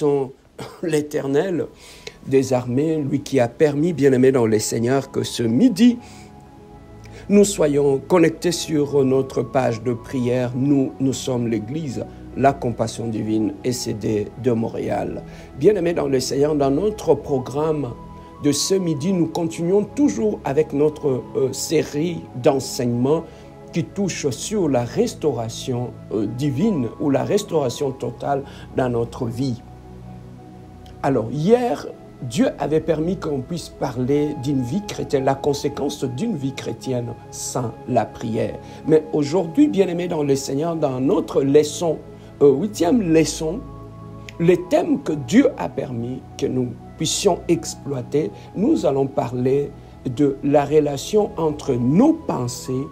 bénissons l'Éternel des armées, lui qui a permis, bien-aimés dans les Seigneurs, que ce midi, nous soyons connectés sur notre page de prière. Nous sommes l'Église, la Compassion Divine SCD de Montréal. Bien-aimés dans le Seigneur, dans notre programme de ce midi, nous continuons toujours avec notre série d'enseignements qui touche sur la restauration divine ou la restauration totale dans notre vie. Alors, hier, Dieu avait permis qu'on puisse parler d'une vie chrétienne, la conséquence d'une vie chrétienne sans la prière. Mais aujourd'hui, bien-aimés dans le Seigneur, dans notre leçon, 8e leçon, le thème que Dieu a permis que nous puissions exploiter, nous allons parler de la relation entre nos pensées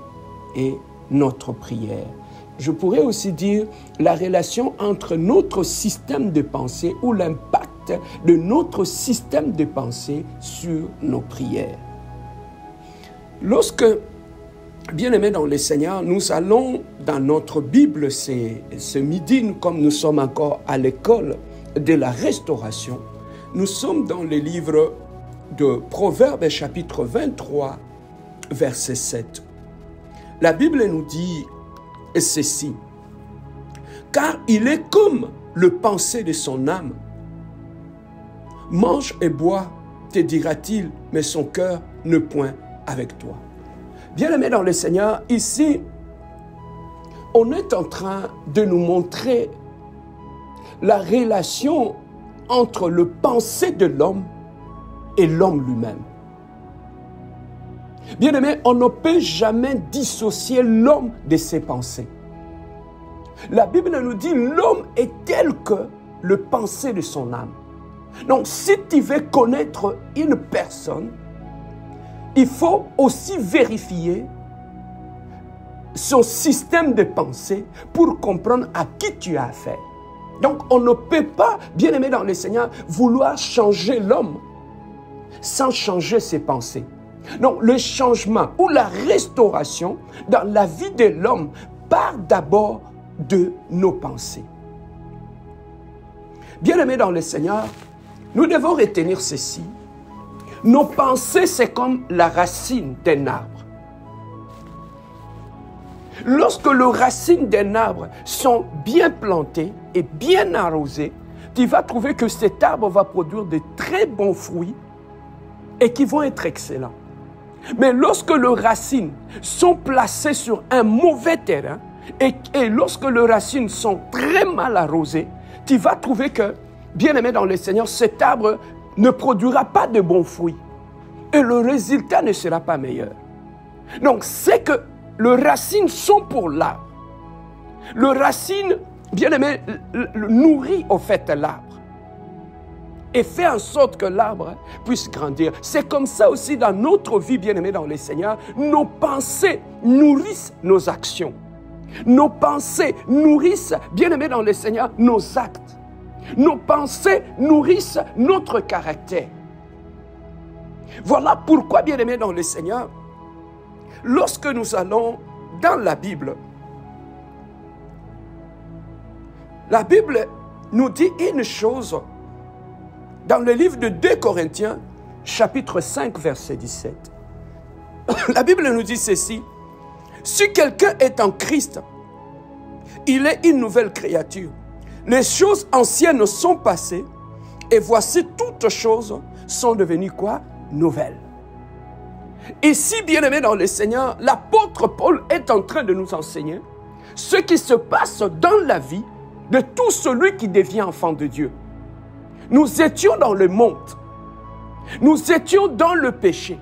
et notre prière. Je pourrais aussi dire la relation entre notre système de pensée ou l'impact de notre système de pensée sur nos prières. Lorsque, bien-aimés dans le Seigneur, nous allons dans notre Bible ce midi, comme nous sommes encore à l'école de la restauration, nous sommes dans le livre de Proverbes, chapitre 23, verset 7. La Bible nous dit ceci: « Car il est comme le pensée de son âme. Mange et bois, te dira-t-il, mais son cœur ne point avec toi. » Bien-aimés dans le Seigneur, ici, on est en train de nous montrer la relation entre le pensée de l'homme et l'homme lui-même. Bien-aimés, on ne peut jamais dissocier l'homme de ses pensées. La Bible nous dit l'homme est tel que le pensée de son âme. Donc, si tu veux connaître une personne, il faut aussi vérifier son système de pensée pour comprendre à qui tu as affaire. Donc, on ne peut pas, bien-aimé dans le Seigneur, vouloir changer l'homme sans changer ses pensées. Donc, le changement ou la restauration dans la vie de l'homme part d'abord de nos pensées. Bien-aimés dans le Seigneur, nous devons retenir ceci. Nos pensées, c'est comme la racine d'un arbre. Lorsque les racines d'un arbre sont bien plantées et bien arrosées, tu vas trouver que cet arbre va produire de très bons fruits et qui vont être excellents. Mais lorsque les racines sont placées sur un mauvais terrain et lorsque les racines sont très mal arrosées, tu vas trouver que, bien-aimé dans le Seigneur, cet arbre ne produira pas de bons fruits et le résultat ne sera pas meilleur. Donc, c'est que les racines sont pour l'arbre. Les racines, bien-aimé, nourrit au fait l'arbre et fait en sorte que l'arbre puisse grandir. C'est comme ça aussi dans notre vie, bien-aimés dans le Seigneur, nos pensées nourrissent nos actions. Nos pensées nourrissent, bien-aimés dans le Seigneur, nos actes. Nos pensées nourrissent notre caractère. Voilà pourquoi, bien-aimés dans le Seigneur, lorsque nous allons dans la Bible nous dit une chose dans le livre de 2 Corinthiens, chapitre 5, verset 17. La Bible nous dit ceci: « Si quelqu'un est en Christ, il est une nouvelle créature. Les choses anciennes sont passées et voici toutes choses sont devenues quoi? Nouvelles. » Ici, bien-aimés dans le Seigneur, l'apôtre Paul est en train de nous enseigner ce qui se passe dans la vie de tout celui qui devient enfant de Dieu. Nous étions dans le monde. Nous étions dans le péché.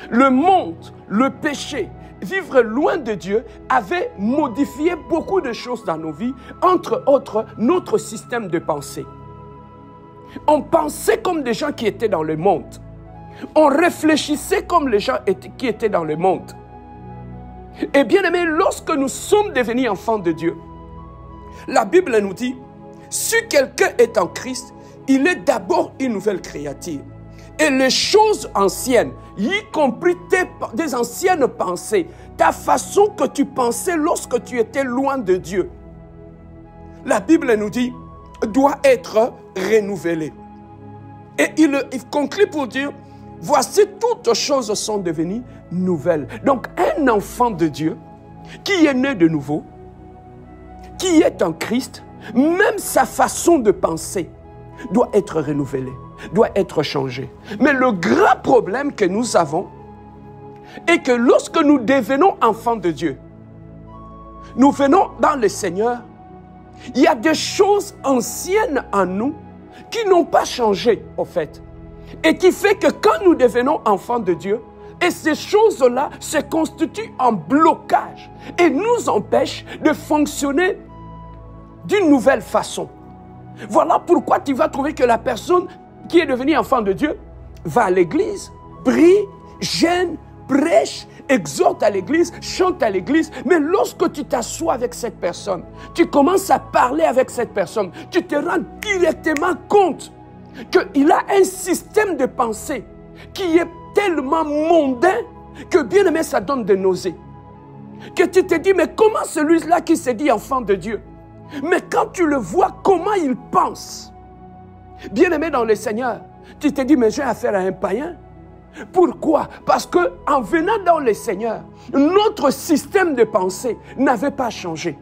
Le monde, le péché, vivre loin de Dieu avait modifié beaucoup de choses dans nos vies, entre autres notre système de pensée. On pensait comme des gens qui étaient dans le monde. On réfléchissait comme les gens qui étaient dans le monde. Et bien aimé, lorsque nous sommes devenus enfants de Dieu, la Bible nous dit, si quelqu'un est en Christ, il est d'abord une nouvelle créature. Et les choses anciennes, y compris des anciennes pensées, ta façon que tu pensais lorsque tu étais loin de Dieu, la Bible nous dit, doit être renouvelés. Et il conclut pour dire, voici toutes choses sont devenues nouvelles. Donc un enfant de Dieu qui est né de nouveau, qui est en Christ, même sa façon de penser doit être renouvelée, doit être changée. Mais le grand problème que nous avons est que lorsque nous devenons enfants de Dieu, nous venons dans le Seigneur, il y a des choses anciennes en nous qui n'ont pas changé, au fait. Et qui fait que quand nous devenons enfants de Dieu, et ces choses-là se constituent en blocage et nous empêchent de fonctionner d'une nouvelle façon. Voilà pourquoi tu vas trouver que la personne qui est devenue enfant de Dieu va à l'église, prie, gêne, prêche, exhorte à l'église, chante à l'église, mais lorsque tu t'assois avec cette personne, tu commences à parler avec cette personne, tu te rends directement compte qu'il a un système de pensée qui est tellement mondain que bien aimé ça donne des nausées. Que tu te dis, mais comment celui-là qui se dit enfant de Dieu, mais quand tu le vois, comment il pense, bien aimé dans le Seigneur, tu te dis, mais j'ai affaire à un païen. Pourquoi? Parce qu'en venant dans le Seigneur, notre système de pensée n'avait pas changé.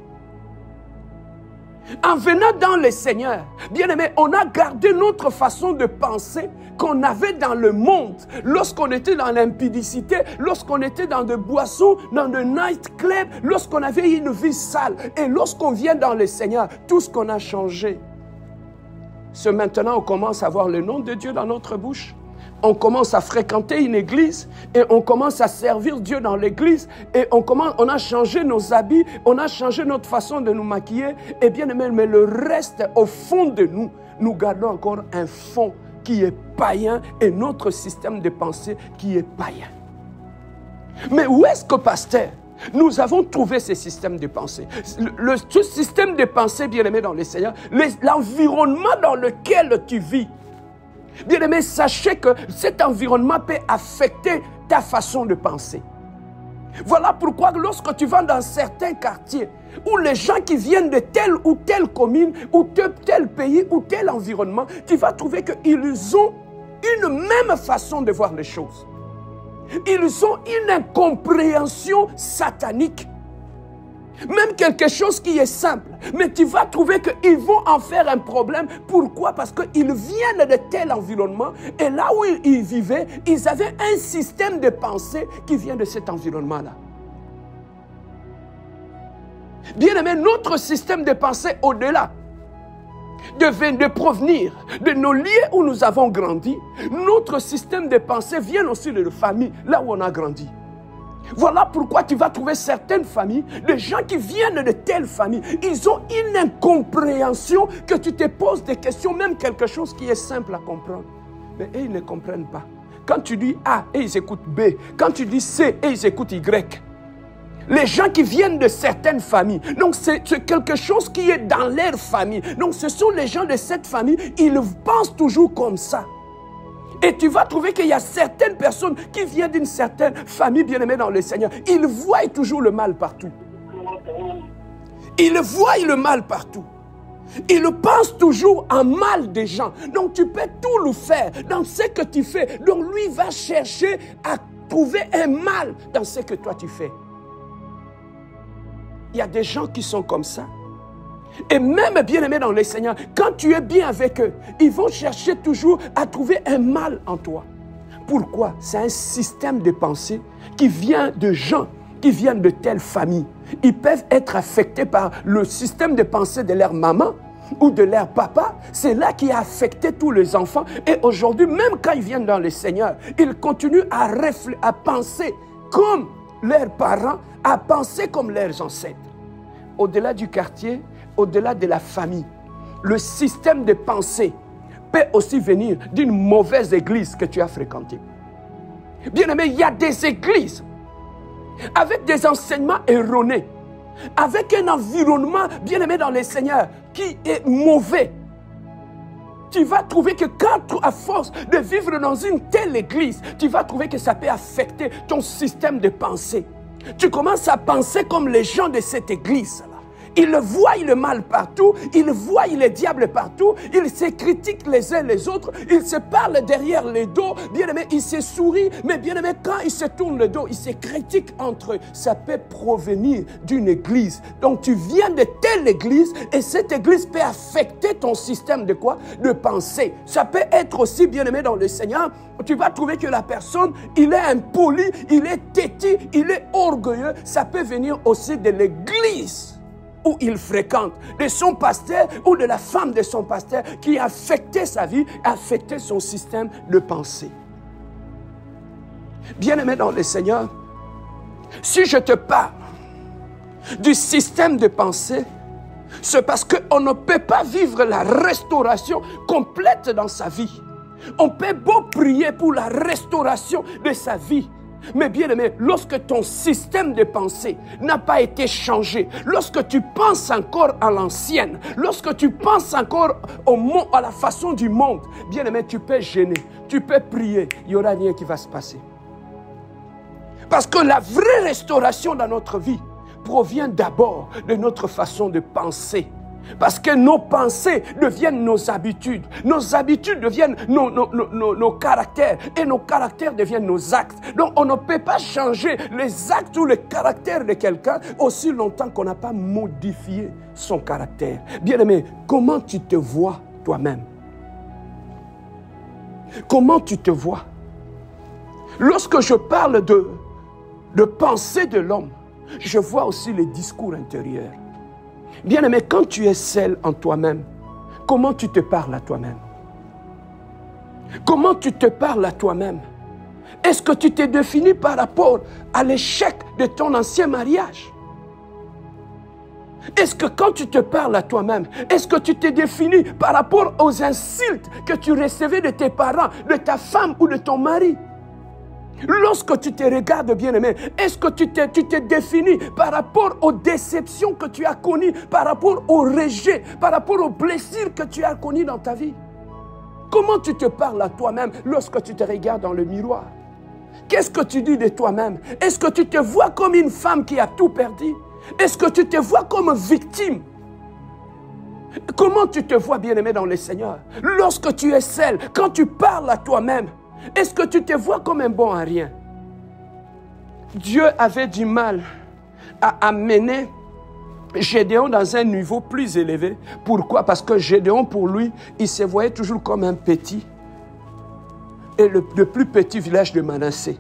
En venant dans le Seigneur, bien aimé, on a gardé notre façon de penser qu'on avait dans le monde. Lorsqu'on était dans l'impudicité, lorsqu'on était dans des boissons, dans des nightclubs, lorsqu'on avait une vie sale. Et lorsqu'on vient dans le Seigneur, tout ce qu'on a changé. C'est maintenant on commence à voir le nom de Dieu dans notre bouche. On commence à fréquenter une église et on commence à servir Dieu dans l'église et on a changé nos habits, on a changé notre façon de nous maquiller et bien aimé, mais le reste au fond de nous, nous gardons encore un fond qui est païen et notre système de pensée qui est païen. Mais où est-ce que, pasteur, nous avons trouvé ce système de pensée? Ce système de pensée, bien aimé dans le Seigneur, l'environnement dans lequel tu vis, bien-aimé, sachez que cet environnement peut affecter ta façon de penser. Voilà pourquoi lorsque tu vas dans certains quartiers où les gens qui viennent de telle ou telle commune ou de tel pays ou tel environnement, tu vas trouver qu'ils ont une même façon de voir les choses. Ils ont une incompréhension satanique. Même quelque chose qui est simple, mais tu vas trouver qu'ils vont en faire un problème. Pourquoi? Parce qu'ils viennent de tel environnement et là où ils vivaient, ils avaient un système de pensée qui vient de cet environnement-là. Bien aimé, notre système de pensée au-delà de provenir de nos lieux où nous avons grandi, notre système de pensée vient aussi de la famille, là où on a grandi. Voilà pourquoi tu vas trouver certaines familles, des gens qui viennent de telles familles, ils ont une incompréhension que tu te poses des questions, même quelque chose qui est simple à comprendre. Mais eux, ils ne comprennent pas. Quand tu dis A, et ils écoutent B. Quand tu dis C, et ils écoutent Y. Les gens qui viennent de certaines familles, donc c'est quelque chose qui est dans leur famille. Donc ce sont les gens de cette famille, ils pensent toujours comme ça. Et tu vas trouver qu'il y a certaines personnes qui viennent d'une certaine famille bien-aimée dans le Seigneur. Ils voient toujours le mal partout. Ils voient le mal partout. Ils pensent toujours en mal des gens. Donc tu peux tout le faire dans ce que tu fais. Donc lui va chercher à trouver un mal dans ce que toi tu fais. Il y a des gens qui sont comme ça. Et même bien-aimés dans le Seigneur, quand tu es bien avec eux, ils vont chercher toujours à trouver un mal en toi. Pourquoi? C'est un système de pensée qui vient de gens qui viennent de telle famille. Ils peuvent être affectés par le système de pensée de leur maman ou de leur papa. C'est là qui a affecté tous les enfants. Et aujourd'hui, même quand ils viennent dans le Seigneur, ils continuent à penser comme leurs parents, à penser comme leurs ancêtres. Au-delà du quartier, au-delà de la famille, le système de pensée peut aussi venir d'une mauvaise église que tu as fréquentée. Bien aimé, il y a des églises avec des enseignements erronés, avec un environnement, bien aimé dans le Seigneur, qui est mauvais. Tu vas trouver que quand, à force de vivre dans une telle église, tu vas trouver que ça peut affecter ton système de pensée. Tu commences à penser comme les gens de cette église-là. Ils voient le mal partout, ils voient les diables partout, ils se critiquent les uns les autres, ils se parlent derrière les dos, bien-aimé, ils se sourient, mais bien-aimé, quand ils se tournent le dos, ils se critiquent entre eux. Ça peut provenir d'une église. Donc tu viens de telle église et cette église peut affecter ton système de quoi? De pensée. Ça peut être aussi, bien-aimé dans le Seigneur, tu vas trouver que la personne, il est impoli, il est têtu, il est orgueilleux. Ça peut venir aussi de l'église où il fréquente, de son pasteur ou de la femme de son pasteur qui a affecté sa vie, affecté son système de pensée. Bien-aimé dans le Seigneur, si je te parle du système de pensée, c'est parce qu'on ne peut pas vivre la restauration complète dans sa vie. On peut beau prier pour la restauration de sa vie. Mais bien aimé, lorsque ton système de pensée n'a pas été changé, lorsque tu penses encore à l'ancienne, lorsque tu penses encore au monde, à la façon du monde, bien aimé, tu peux gêner, tu peux prier, il n'y aura rien qui va se passer. Parce que la vraie restauration dans notre vie provient d'abord de notre façon de penser. Parce que nos pensées deviennent nos habitudes deviennent nos caractères, et nos caractères deviennent nos actes. Donc on ne peut pas changer les actes ou le caractère de quelqu'un aussi longtemps qu'on n'a pas modifié son caractère. Bien-aimé, comment tu te vois toi-même? Comment tu te vois? Lorsque je parle de pensée de l'homme, je vois aussi les discours intérieurs. Bien-aimé, quand tu es seul en toi-même, comment tu te parles à toi-même? Comment tu te parles à toi-même? Est-ce que tu t'es défini par rapport à l'échec de ton ancien mariage? Est-ce que quand tu te parles à toi-même, est-ce que tu t'es défini par rapport aux insultes que tu recevais de tes parents, de ta femme ou de ton mari? Lorsque tu te regardes, bien-aimé, est-ce que tu t'es défini par rapport aux déceptions que tu as connues, par rapport au rejet, par rapport aux blessures que tu as connues dans ta vie? Comment tu te parles à toi-même lorsque tu te regardes dans le miroir? Qu'est-ce que tu dis de toi-même? Est-ce que tu te vois comme une femme qui a tout perdu? Est-ce que tu te vois comme victime? Comment tu te vois, bien-aimé dans le Seigneur? Lorsque tu es seul, quand tu parles à toi-même, est-ce que tu te vois comme un bon à rien? Dieu avait du mal à amener Gédéon dans un niveau plus élevé. Pourquoi? Parce que Gédéon, pour lui, il se voyait toujours comme un petit. Et le plus petit village de Manassé.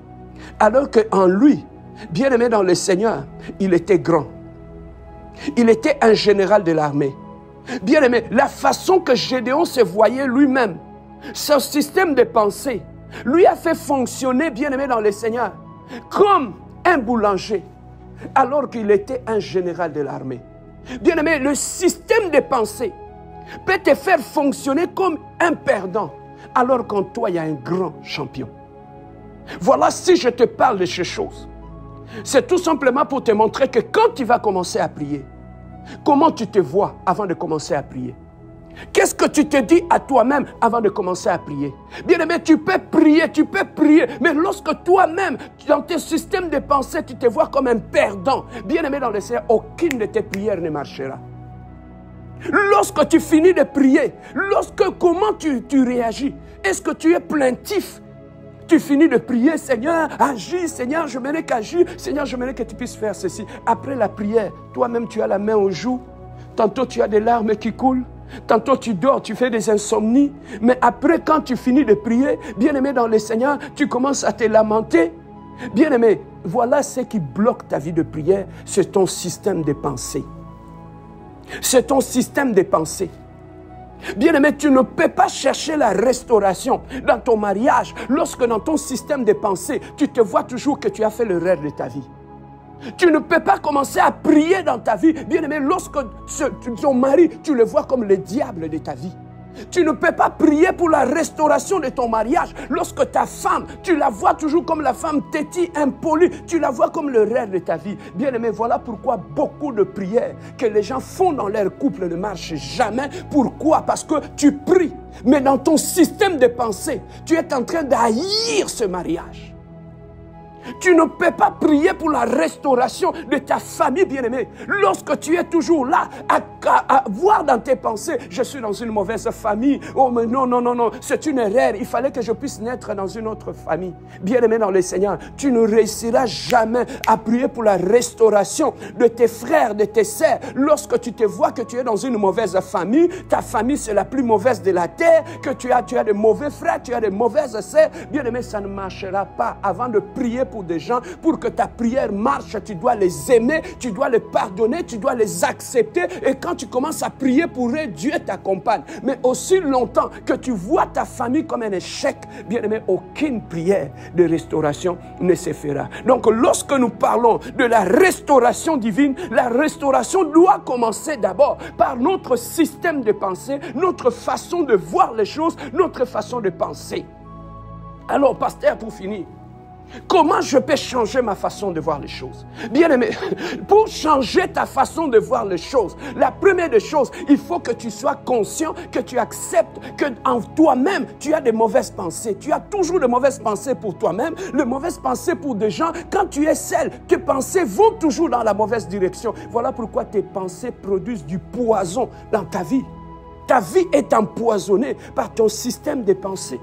Alors qu'en lui, bien aimé dans le Seigneur, il était grand. Il était un général de l'armée. Bien aimé, la façon que Gédéon se voyait lui-même, son système de pensée, lui a fait fonctionner, bien-aimé dans le Seigneur, comme un boulanger, alors qu'il était un général de l'armée. Bien-aimé, le système de pensée peut te faire fonctionner comme un perdant, alors qu'en toi, il y a un grand champion. Voilà, si je te parle de ces choses, c'est tout simplement pour te montrer que quand tu vas commencer à prier, comment tu te vois avant de commencer à prier? Qu'est-ce que tu te dis à toi-même avant de commencer à prier? Bien-aimé, tu peux prier, mais lorsque toi-même, dans tes systèmes de pensée, tu te vois comme un perdant, bien-aimé dans le Seigneur, aucune de tes prières ne marchera. Lorsque tu finis de prier, comment tu réagis? Est-ce que tu es plaintif? Tu finis de prier, Seigneur, agis, Seigneur, je m'aimerais qu'agis, Seigneur, je m'aimerais que tu puisses faire ceci. Après la prière, toi-même, tu as la main aux joues, tantôt tu as des larmes qui coulent, tantôt tu dors, tu fais des insomnies, mais après quand tu finis de prier, bien-aimé dans le Seigneur, tu commences à te lamenter. Bien-aimé, voilà ce qui bloque ta vie de prière, c'est ton système de pensée. C'est ton système de pensée. Bien-aimé, tu ne peux pas chercher la restauration dans ton mariage lorsque dans ton système de pensée, tu te vois toujours que tu as fait l'erreur de ta vie. Tu ne peux pas commencer à prier dans ta vie, bien-aimé, lorsque ton mari, tu le vois comme le diable de ta vie. Tu ne peux pas prier pour la restauration de ton mariage lorsque ta femme, tu la vois toujours comme la femme têtue, impolie, tu la vois comme le rêve de ta vie. Bien-aimé, voilà pourquoi beaucoup de prières que les gens font dans leur couple ne marchent jamais. Pourquoi? Parce que tu pries, mais dans ton système de pensée, tu es en train d'haïr ce mariage. Tu ne peux pas prier pour la restauration de ta famille bien-aimée. Lorsque tu es toujours là à voir dans tes pensées, je suis dans une mauvaise famille. Oh mais non, non, non, non, c'est une erreur. Il fallait que je puisse naître dans une autre famille. Bien-aimé dans le Seigneur, tu ne réussiras jamais à prier pour la restauration de tes frères, de tes sœurs. Lorsque tu te vois que tu es dans une mauvaise famille, ta famille c'est la plus mauvaise de la terre, que tu as de mauvais frères, tu as de mauvaises sœurs. Bien-aimé, ça ne marchera pas. Avant de prier pour des gens, pour que ta prière marche, tu dois les aimer, tu dois les pardonner, tu dois les accepter. Et quand tu commences à prier pour eux, Dieu t'accompagne. Mais aussi longtemps que tu vois ta famille comme un échec, bien aimé, aucune prière de restauration ne se fera. Donc lorsque nous parlons de la restauration divine, la restauration doit commencer d'abord par notre système de pensée, notre façon de voir les choses, notre façon de penser. Alors, pasteur, pour finir, comment je peux changer ma façon de voir les choses? Bien aimé, pour changer ta façon de voir les choses, la première des choses, il faut que tu sois conscient, que tu acceptes que en toi-même, tu as des mauvaises pensées. Tu as toujours de mauvaises pensées pour toi-même, de mauvaises pensées pour des gens. Quand tu es seul, tes pensées vont toujours dans la mauvaise direction. Voilà pourquoi tes pensées produisent du poison dans ta vie. Ta vie est empoisonnée par ton système de pensée.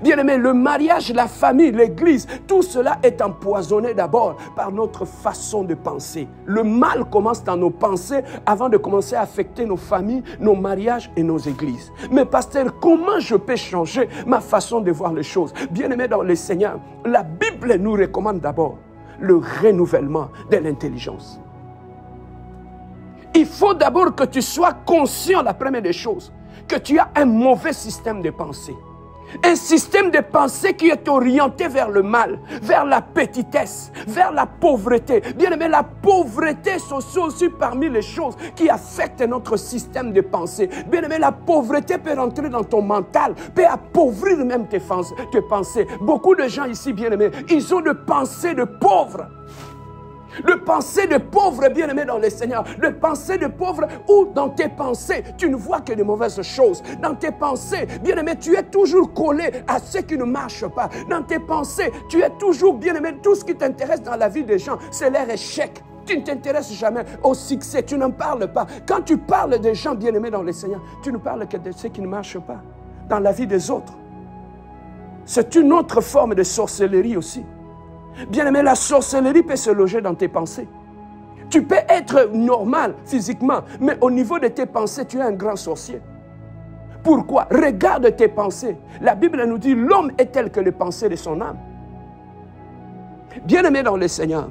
Bien-aimé, le mariage, la famille, l'église, tout cela est empoisonné d'abord par notre façon de penser. Le mal commence dans nos pensées avant de commencer à affecter nos familles, nos mariages et nos églises. Mais pasteur, comment je peux changer ma façon de voir les choses? Bien-aimé dans le Seigneur, la Bible nous recommande d'abord le renouvellement de l'intelligence. Il faut d'abord que tu sois conscient, la première des choses, que tu as un mauvais système de pensée. Un système de pensée qui est orienté vers le mal, vers la petitesse, vers la pauvreté. Bien aimé, la pauvreté, c'est aussi parmi les choses qui affectent notre système de pensée. Bien aimé, la pauvreté peut rentrer dans ton mental, peut appauvrir même tes pensées. Beaucoup de gens ici, bien aimés, ils ont des pensées de pauvres. Le pensée de pauvre, bien-aimé dans le Seigneur. Le pensée de pauvre où dans tes pensées, tu ne vois que de mauvaises choses. Dans tes pensées, bien-aimé, tu es toujours collé à ce qui ne marche pas. Dans tes pensées, tu es toujours, bien-aimé, tout ce qui t'intéresse dans la vie des gens, c'est leur échec. Tu ne t'intéresses jamais au succès, tu n'en parles pas. Quand tu parles des gens bien-aimés dans le Seigneur, tu ne parles que de ce qui ne marche pas dans la vie des autres. C'est une autre forme de sorcellerie aussi. Bien-aimé, la sorcellerie peut se loger dans tes pensées. Tu peux être normal physiquement, mais au niveau de tes pensées, tu es un grand sorcier. Pourquoi? Regarde tes pensées. La Bible nous dit, l'homme est tel que les pensées de son âme. Bien-aimé dans le Seigneur,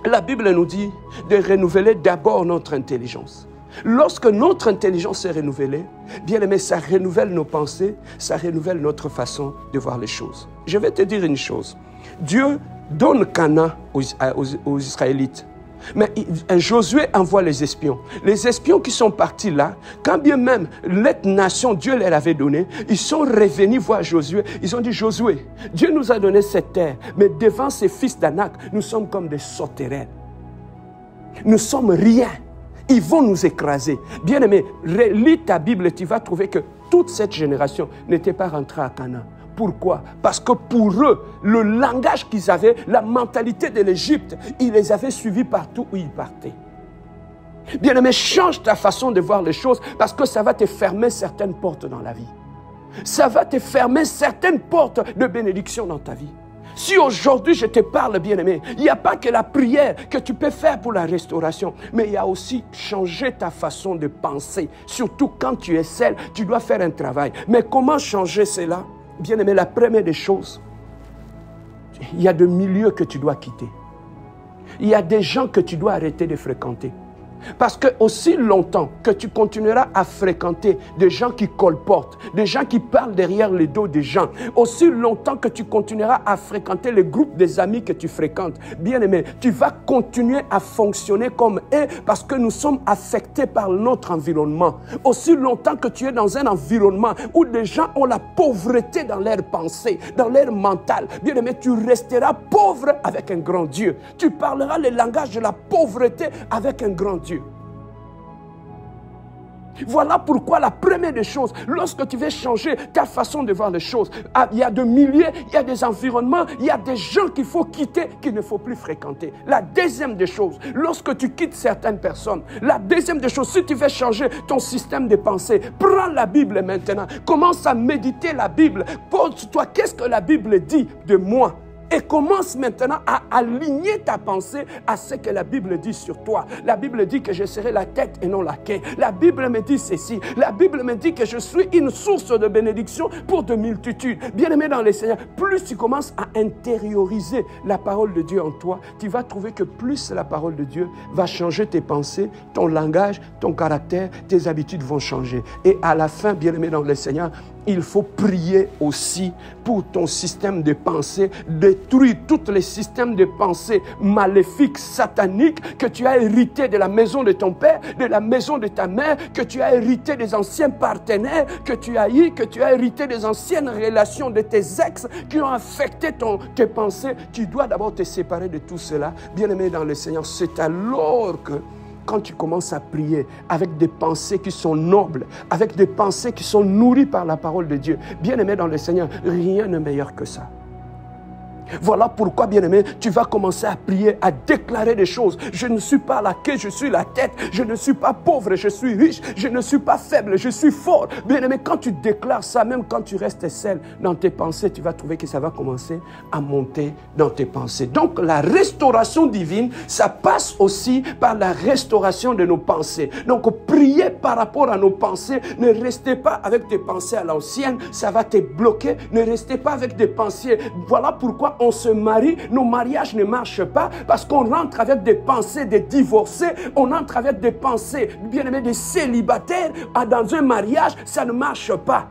la Bible nous dit de renouveler d'abord notre intelligence. Lorsque notre intelligence est renouvelée, bien aimé, ça renouvelle nos pensées, ça renouvelle notre façon de voir les choses. Je vais te dire une chose. Dieu donne Canaan aux Israélites. Mais Josué envoie les espions. Les espions qui sont partis là, quand bien même cette nation, Dieu leur avait donné, ils sont revenus voir Josué. Ils ont dit, Josué, Dieu nous a donné cette terre, mais devant ces fils d'Anak, nous sommes comme des sauterelles. Nous sommes rien. Ils vont nous écraser. Bien-aimé, lis ta Bible et tu vas trouver que toute cette génération n'était pas rentrée à Canaan. Pourquoi? Parce que pour eux, le langage qu'ils avaient, la mentalité de l'Égypte, ils les avaient suivis partout où ils partaient. Bien-aimé, change ta façon de voir les choses parce que ça va te fermer certaines portes dans la vie. Ça va te fermer certaines portes de bénédiction dans ta vie. Si aujourd'hui je te parle, bien-aimé, il n'y a pas que la prière que tu peux faire pour la restauration, mais il y a aussi changer ta façon de penser. Surtout quand tu es seul, tu dois faire un travail. Mais comment changer cela? Bien-aimé, la première des choses, il y a des milieux que tu dois quitter. Il y a des gens que tu dois arrêter de fréquenter. Parce que aussi longtemps que tu continueras à fréquenter des gens qui colportent, des gens qui parlent derrière le dos des gens, aussi longtemps que tu continueras à fréquenter les groupes des amis que tu fréquentes, bien aimé, tu vas continuer à fonctionner comme eux parce que nous sommes affectés par notre environnement. Aussi longtemps que tu es dans un environnement où des gens ont la pauvreté dans leurs pensées, dans leur mental, bien aimé, tu resteras pauvre avec un grand Dieu. Tu parleras le langage de la pauvreté avec un grand Dieu. Voilà pourquoi la première des choses, lorsque tu veux changer ta façon de voir les choses, il y a des milieux, il y a des environnements, il y a des gens qu'il faut quitter, qu'il ne faut plus fréquenter. La deuxième des choses, lorsque tu quittes certaines personnes, la deuxième des choses, si tu veux changer ton système de pensée, prends la Bible maintenant, commence à méditer la Bible, pose-toi, qu'est-ce que la Bible dit de moi? Et commence maintenant à aligner ta pensée à ce que la Bible dit sur toi. La Bible dit que je serai la tête et non la queue. La Bible me dit ceci. La Bible me dit que je suis une source de bénédiction pour de multitudes. Bien-aimé dans le Seigneur, plus tu commences à intérioriser la parole de Dieu en toi, tu vas trouver que plus la parole de Dieu va changer tes pensées, ton langage, ton caractère, tes habitudes vont changer. Et à la fin, bien-aimé dans le Seigneur, il faut prier aussi pour ton système de pensée, détruire tous les systèmes de pensée maléfiques, sataniques que tu as hérité de la maison de ton père, de la maison de ta mère, que tu as hérité des anciens partenaires que tu as eu, que tu as hérité des anciennes relations de tes ex qui ont affecté tes pensées. Tu dois d'abord te séparer de tout cela. Bien-aimé dans le Seigneur, c'est alors que quand tu commences à prier avec des pensées qui sont nobles, avec des pensées qui sont nourries par la parole de Dieu, bien-aimé dans le Seigneur, rien n'est meilleur que ça. Voilà pourquoi, bien-aimé, tu vas commencer à prier, à déclarer des choses. Je ne suis pas la queue, je suis la tête. Je ne suis pas pauvre, je suis riche. Je ne suis pas faible, je suis fort. Bien-aimé, quand tu déclares ça, même quand tu restes seul dans tes pensées, tu vas trouver que ça va commencer à monter dans tes pensées. Donc, la restauration divine, ça passe aussi par la restauration de nos pensées. Donc, priez par rapport à nos pensées. Ne restez pas avec des pensées à l'ancienne, ça va te bloquer. Ne restez pas avec des pensées. Voilà pourquoi on se marie, nos mariages ne marchent pas parce qu'on rentre avec des pensées de divorcés, on entre avec des pensées, bien aimés, de célibataires. Dans un mariage, ça ne marche pas.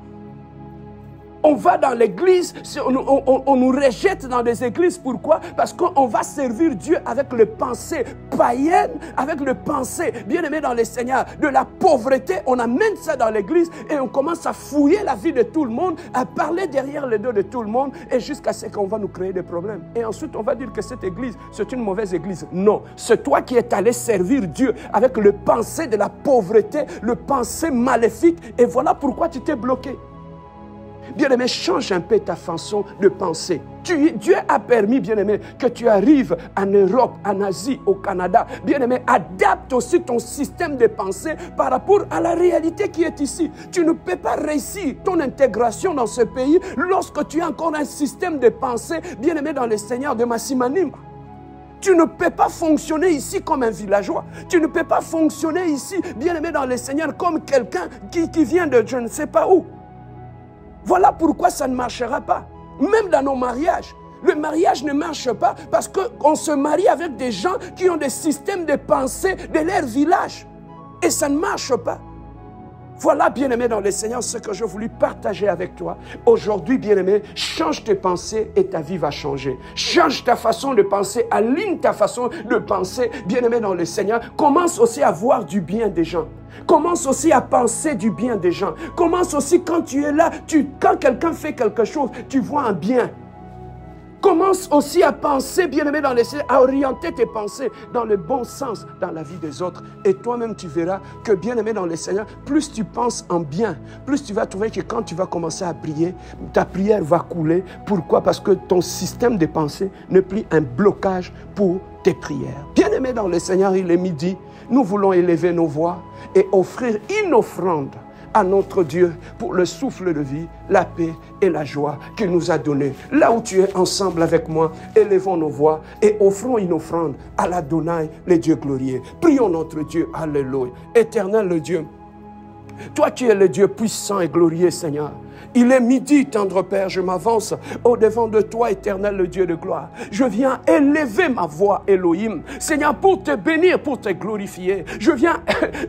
On va dans l'église, on nous rejette dans des églises. Pourquoi? Parce qu'on va servir Dieu avec le pensée païenne, avec le pensée, bien aimé dans le Seigneur, de la pauvreté. On amène ça dans l'église et on commence à fouiller la vie de tout le monde, à parler derrière le dos de tout le monde et jusqu'à ce qu'on va nous créer des problèmes. Et ensuite, on va dire que cette église, c'est une mauvaise église. Non, c'est toi qui es allé servir Dieu avec le pensée de la pauvreté, le pensée maléfique. Et voilà pourquoi tu t'es bloqué. Bien-aimé, change un peu ta façon de penser. Dieu a permis, bien-aimé, que tu arrives en Europe, en Asie, au Canada. Bien-aimé, adapte aussi ton système de pensée par rapport à la réalité qui est ici. Tu ne peux pas réussir ton intégration dans ce pays lorsque tu as encore un système de pensée, bien-aimé, dans le Seigneur de Massimanima. Tu ne peux pas fonctionner ici comme un villageois. Tu ne peux pas fonctionner ici, bien-aimé, dans le Seigneur, comme quelqu'un qui vient de je ne sais pas où. Voilà pourquoi ça ne marchera pas. Même dans nos mariages, le mariage ne marche pas parce qu'on se marie avec des gens qui ont des systèmes de pensée de leur village. Et ça ne marche pas. Voilà, bien-aimé dans le Seigneur, ce que je voulais partager avec toi. Aujourd'hui, bien-aimé, change tes pensées et ta vie va changer. Change ta façon de penser, aligne ta façon de penser, bien-aimé dans le Seigneur. Commence aussi à voir du bien des gens. Commence aussi à penser du bien des gens. Commence aussi quand tu es là, quand quelqu'un fait quelque chose, tu vois un bien. Commence aussi à penser, bien-aimé dans le Seigneur, à orienter tes pensées dans le bon sens dans la vie des autres. Et toi-même, tu verras que, bien-aimé dans le Seigneur, plus tu penses en bien, plus tu vas trouver que quand tu vas commencer à prier, ta prière va couler. Pourquoi? Parce que ton système de pensée n'est plus un blocage pour tes prières. Bien-aimé dans le Seigneur, il est midi. Nous voulons élever nos voix et offrir une offrande à notre Dieu pour le souffle de vie, la paix et la joie qu'il nous a donné. Là où tu es ensemble avec moi, élevons nos voix et offrons une offrande à l'Adonai, le Dieu glorieux. Prions notre Dieu, alléluia. Éternel le Dieu, toi qui es le Dieu puissant et glorieux, Seigneur. Il est midi, tendre Père, je m'avance au-devant de toi, éternel, le Dieu de gloire. Je viens élever ma voix, Elohim, Seigneur, pour te bénir, pour te glorifier. Je viens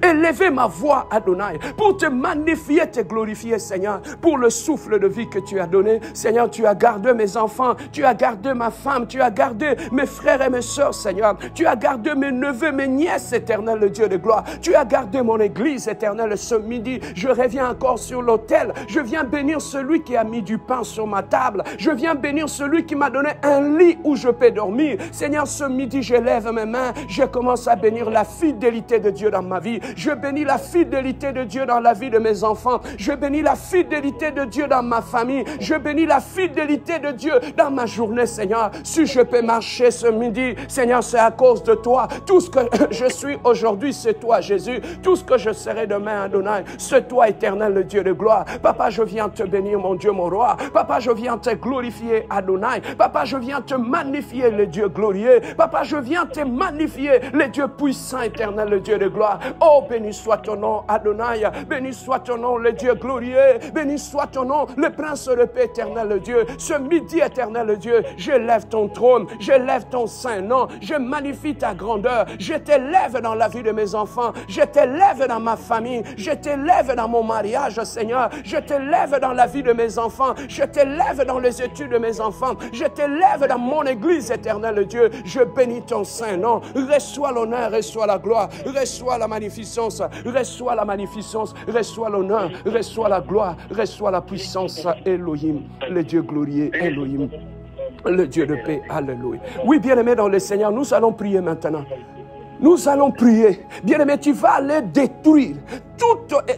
élever ma voix, Adonai, pour te magnifier, te glorifier, Seigneur, pour le souffle de vie que tu as donné. Seigneur, tu as gardé mes enfants, tu as gardé ma femme, tu as gardé mes frères et mes sœurs, Seigneur. Tu as gardé mes neveux, mes nièces, éternel, le Dieu de gloire. Tu as gardé mon église, éternel, ce midi. midi, je reviens encore sur l'autel. Je viens bénir celui qui a mis du pain sur ma table. Je viens bénir celui qui m'a donné un lit où je peux dormir. Seigneur, ce midi, je lève mes mains. Je commence à bénir la fidélité de Dieu dans ma vie. Je bénis la fidélité de Dieu dans la vie de mes enfants. Je bénis la fidélité de Dieu dans ma famille. Je bénis la fidélité de Dieu dans ma journée, Seigneur. Si je peux marcher ce midi, Seigneur, c'est à cause de toi. Tout ce que je suis aujourd'hui, c'est toi, Jésus. Tout ce que je serai demain, Adonai, c'est toi, éternel, le Dieu de gloire. Papa, je viens te bénir, mon Dieu, mon roi. Papa, je viens te glorifier, Adonai. Papa, je viens te magnifier, le Dieu glorieux. Papa, je viens te magnifier, le Dieu puissant, éternel, le Dieu de gloire. Oh, béni soit ton nom, Adonai. Béni soit ton nom, le Dieu glorieux. Béni soit ton nom, le prince de paix, éternel, le Dieu. Ce midi, éternel, le Dieu, je lève ton trône, je lève ton saint nom, je magnifie ta grandeur. Je t'élève dans la vie de mes enfants, je t'élève dans ma famille, je t'élève dans mon mariage, Seigneur. Je t'élève dans la vie de mes enfants, je t'élève dans les études de mes enfants, je t'élève dans mon église, éternel Dieu. Je bénis ton saint nom. Reçois l'honneur, reçois la gloire, reçois la magnificence, reçois la magnificence, reçois l'honneur, reçois la gloire, reçois la puissance, Elohim, le Dieu glorieux, Elohim, le Dieu de paix, alléluia. Oui, bien-aimés dans le Seigneur, nous allons prier maintenant. Nous allons prier. Bien-aimé, tu vas aller détruire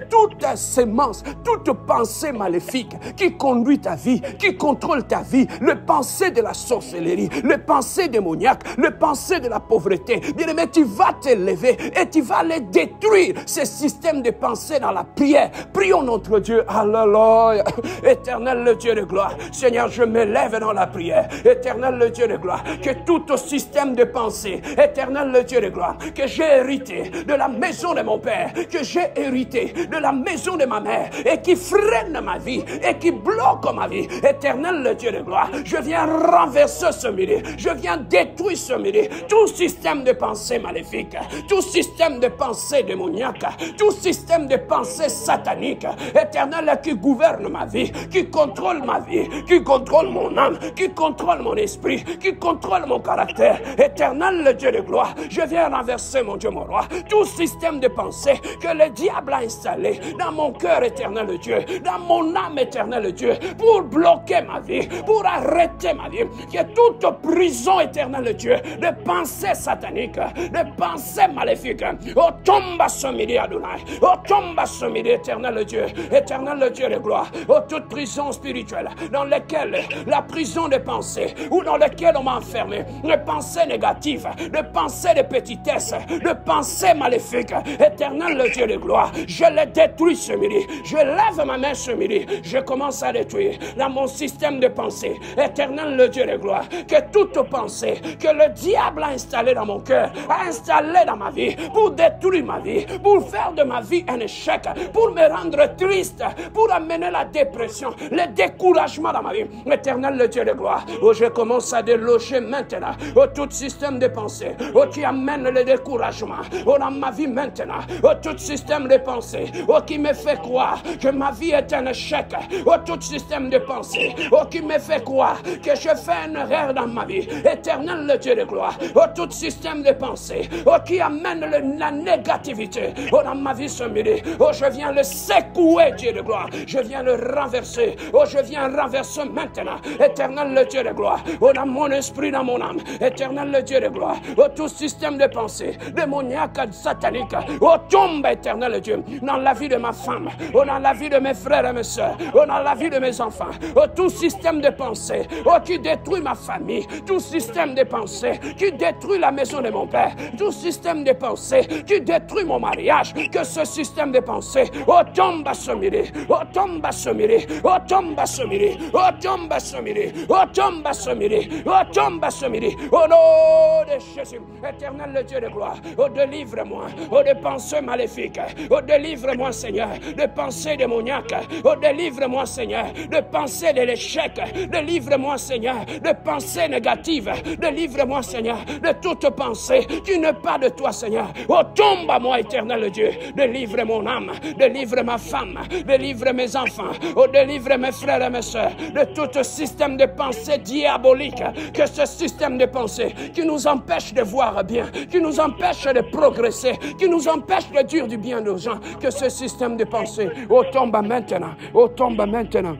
toute sémence, toute pensée maléfique qui conduit ta vie, qui contrôle ta vie, le pensée de la sorcellerie, le pensée démoniaque, le pensée de la pauvreté. Bien-aimé, tu vas t'élever et tu vas aller détruire ces systèmes de pensée dans la prière. Prions notre Dieu. Alléluia. Éternel le Dieu de gloire. Seigneur, je m'élève dans la prière. Éternel le Dieu de gloire. Que tout système de pensée, éternel le Dieu de gloire, que j'ai hérité de la maison de mon Père, que j'ai hérité de la maison de ma mère et qui freine ma vie et qui bloque ma vie. Éternel le Dieu de gloire, je viens renverser ce midi, je viens détruire ce midi tout système de pensée maléfique, tout système de pensée démoniaque, tout système de pensée satanique. Éternel, qui gouverne ma vie, qui contrôle ma vie, qui contrôle mon âme, qui contrôle mon esprit, qui contrôle mon caractère. Éternel le Dieu de gloire, je viens renverser, mon Dieu, mon roi, tout système de pensée que le diable a installé dans mon cœur, éternel le Dieu, dans mon âme, éternel le Dieu, pour bloquer ma vie, pour arrêter ma vie. Que toute prison, éternel le Dieu, de pensée satanique, de pensée maléfique, oh, tombe à ce midi, Adonai, oh, tombe à ce midi, éternel le Dieu de gloire, oh, toute prison spirituelle dans laquelle la prison de pensée, ou dans laquelle on m'a enfermé, de pensées négatives, de pensées de petitesse, de pensées maléfiques, éternel le Dieu de gloire, je les détruis ce midi, je lève ma main ce midi, je commence à détruire dans mon système de pensée, éternel le Dieu de gloire, que toute pensée que le diable a installée dans mon cœur, a installée dans ma vie, pour détruire ma vie, pour faire de ma vie un échec, pour me rendre triste, pour amener la dépression, le découragement dans ma vie, éternel le Dieu de gloire, où je commence à déloger maintenant, tout système de pensée, qui amène le découragement, dans ma vie maintenant, tout système de pensée, qui me fait croire que ma vie est un échec, tout système de pensée, qui me fait croire que je fais une erreur dans ma vie, éternel le Dieu de gloire, tout système de pensée, qui amène la négativité, dans ma vie ce midi, je viens le secouer, Dieu de gloire, je viens le renverser, je viens renverser maintenant, éternel le Dieu de gloire, dans mon esprit, dans mon âme, éternel le Dieu de gloire, tout système de pensée, démoniaque, satanique, tombe, éternel Dieu, dans la vie de ma femme, dans la vie de mes frères et mes soeurs, dans la vie de mes enfants, tout système de pensée, qui détruit ma famille, tout système de pensée, qui détruit la maison de mon père, tout système de pensée, qui détruit mon mariage, que ce système de pensée, tombe à ce midi, tombe à ce midi, tombe à ce midi, tombe à ce midi, tombe à ce midi, tombe à ce midi, au nom de Jésus, éternel le Dieu de gloire, délivre-moi, de pensées maléfiques, délivre-moi Seigneur, de pensées démoniaques, délivre-moi Seigneur, de pensées de l'échec, délivre-moi Seigneur, de pensées négatives, délivre-moi Seigneur, de toute pensée qui n'est pas de toi Seigneur, tombe à moi éternel Dieu, délivre mon âme, délivre ma femme, délivre mes enfants, délivre mes frères et mes soeurs, de tout système de pensée diabolique, que ce système de pensée qui nous empêche de voir bien, qui nous empêche de progresser, qui nous empêche de dire du bien besoin que ce système de pensée, oh, tombe maintenant, oh, tombe maintenant.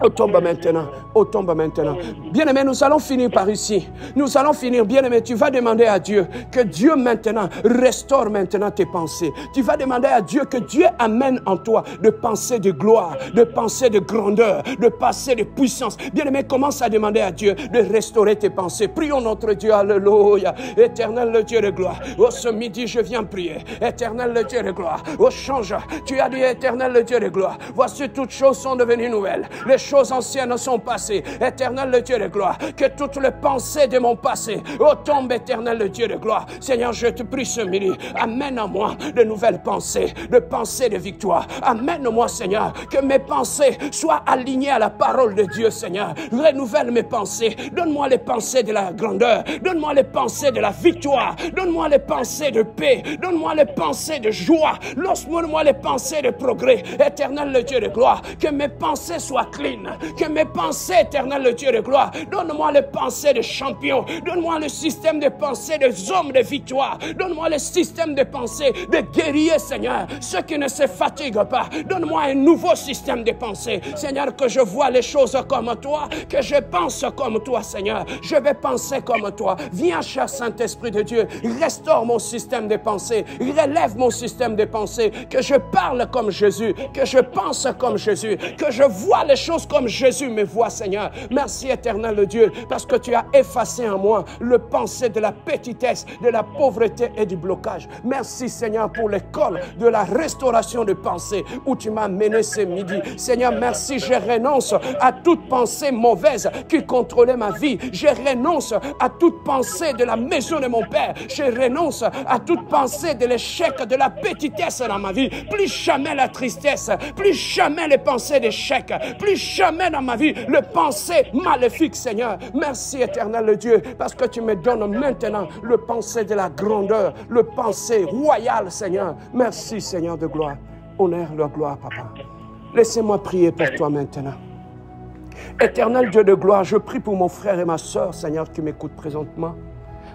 Oh, tombe maintenant, oh, tombe maintenant. Bien-aimé, nous allons finir par ici. Nous allons finir, bien-aimé, tu vas demander à Dieu que Dieu maintenant restaure maintenant tes pensées. Tu vas demander à Dieu que Dieu amène en toi de pensées de gloire, de pensées de grandeur, de pensées de puissance. Bien-aimé, commence à demander à Dieu de restaurer tes pensées. Prions notre Dieu, alléluia. Éternel le Dieu de gloire, oh, ce midi je viens prier. Éternel le Dieu de gloire, oh, change. Tu as dit, éternel le Dieu de gloire, voici toutes choses sont devenues nouvelles. Les choses anciennes sont passées. Éternel le Dieu de gloire, que toutes les pensées de mon passé, oh, tombe, éternel le Dieu de gloire. Seigneur, je te prie ce midi, amène à moi de nouvelles pensées de victoire. Amène-moi, Seigneur, que mes pensées soient alignées à la parole de Dieu, Seigneur. Renouvelle mes pensées. Donne-moi les pensées de la grandeur. Donne-moi les pensées de la victoire. Donne-moi les pensées de paix. Donne-moi les pensées de joie. Lance-moi les pensées de progrès. Éternel le Dieu de gloire, que mes pensées soient clean. Que mes pensées, éternel le Dieu de gloire, donne-moi les pensées de champions. Donne-moi le système de pensée des hommes de victoire. Donne-moi le système de pensée de guerriers, Seigneur. Ceux qui ne se fatiguent pas. Donne-moi un nouveau système de pensée. Seigneur, que je vois les choses comme toi, que je pense comme toi, Seigneur. Je vais penser comme toi. Viens, cher Saint-Esprit de Dieu, restaure mon système de pensée. Relève mon système de pensée. Que je parle comme Jésus. Que je pense comme Jésus. Que je vois les choses comme Jésus me voit, Seigneur. Merci, éternel Dieu, parce que tu as effacé en moi le pensée de la petitesse, de la pauvreté et du blocage. Merci, Seigneur, pour l'école de la restauration de pensée où tu m'as mené ce midi. Seigneur, merci, je renonce à toute pensée mauvaise qui contrôlait ma vie. Je renonce à toute pensée de la maison de mon Père. Je renonce à toute pensée de l'échec, de la petitesse dans ma vie. Plus jamais la tristesse, plus jamais les pensées d'échec, plus jamais dans ma vie le pensée maléfique, Seigneur. Merci, éternel Dieu, parce que tu me donnes maintenant le pensée de la grandeur, le pensée royal, Seigneur. Merci, Seigneur de gloire. Honneur leur gloire, Papa. Laissez-moi prier pour toi maintenant. Éternel Dieu de gloire, je prie pour mon frère et ma soeur, Seigneur, qui m'écoutent présentement.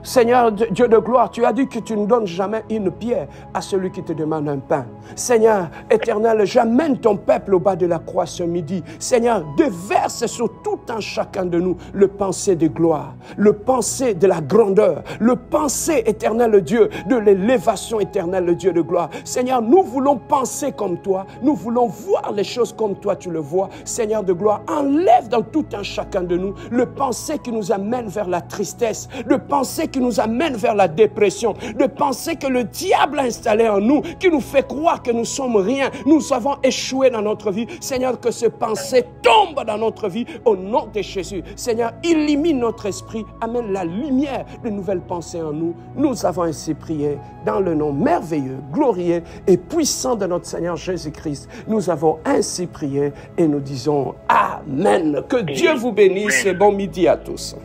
Seigneur, Dieu de gloire, tu as dit que tu ne donnes jamais une pierre à celui qui te demande un pain. Seigneur, éternel, j'amène ton peuple au bas de la croix ce midi. Seigneur, déverse sur tout un chacun de nous le pensée de gloire, le pensée de la grandeur, le pensée, éternel Dieu, de l'élévation, éternel Dieu de gloire. Seigneur, nous voulons penser comme toi, nous voulons voir les choses comme toi tu le vois. Seigneur de gloire, enlève dans tout un chacun de nous le pensée qui nous amène vers la tristesse, le pensée qui nous amène vers la dépression, de penser que le diable a installé en nous, qui nous fait croire que nous sommes rien, nous avons échoué dans notre vie. Seigneur, que ce pensée tombe dans notre vie au nom de Jésus. Seigneur, illumine notre esprit, amène la lumière de nouvelles pensées en nous. Nous avons ainsi prié dans le nom merveilleux, glorieux et puissant de notre Seigneur Jésus-Christ. Nous avons ainsi prié et nous disons Amen. Que Dieu vous bénisse et bon midi à tous.